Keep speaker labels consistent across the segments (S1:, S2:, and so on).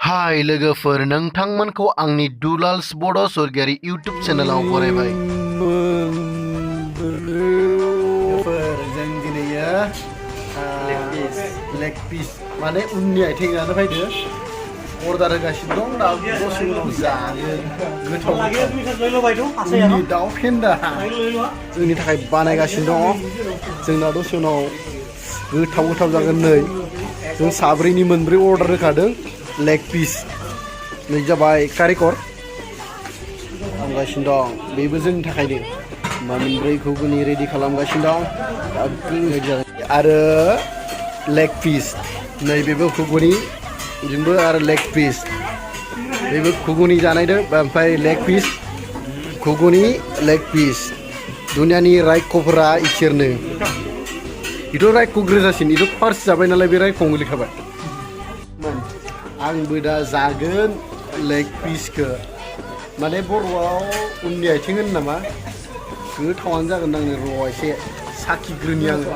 S1: हाय लोगोफोर नोंथांमोनखौ आंनि दुलाल्स बड' सरगियारि इउटुब चेनेलाव बरायबाय। लोगोफोर जों दिनैयो लेग पिस माने उननि आथिङानो फैदो अर्डार होगासिनो दं दा दसे उनाव जागोन गोथाव उननि दाउ फेन्दा जोंनि थाखाय बानायगासिनो दङ। जोंना दसे उनाव गोथाव जागोन। नै जों साब्रैनि मोनब्रै अर्डार होखादों लेग पिस नै जाबाय कारिकर खालामगासिनो दं बेबो जोंनि थाखायनो मोनब्रै घुगुनि रेडि खालामगासिनो दं आरो लेग पिस नैबेबो घुगुनि जोंबो आरो लेग पिस बेबो घुगुनि जानायदो ओमफ्राय लेग पिस घुगुनि लेग पिस दुनियानि रायख'फोरा इसोरनो इथ' रायख' गोजासिन इथ' फार्स्ट जाबाय नालाय बे रायख'आव गोलैखाबाय। आंबो दा जागोन लेग पिसखौ माने बर'आव उननि आथिं होनो नामा गोथावानो जागोन आंनो र' एसे साखिग्रोनि आङो।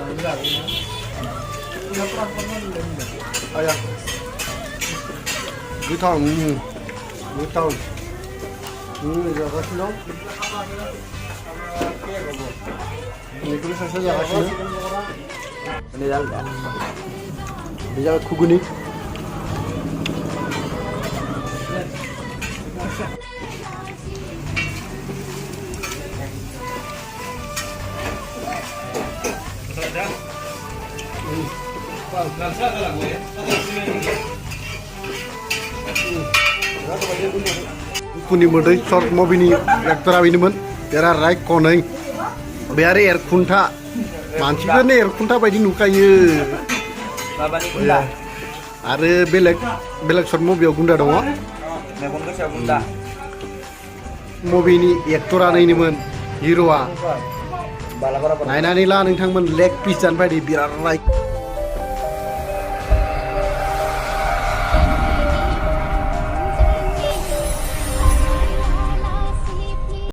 S1: गोथाव जागासिनो दं बेखौनो सासे जागासिनो बे जाबाय घुगुनि कुनि मोदै शर्ट मुभिनि एक्टरा बेनोमोन बेरा रायख'नै बे आरो एरखुन्था मानसिफोरनो एरखुन्था बायदि नुखायो आरो बेलेग शर्ट मुभियाव गुन्दा दङ मुभिनि एक्टरा नैनोमोन हिर'आ नायनानै ला नोंथांमोन लेग पिस जानो फैदो बिराद राय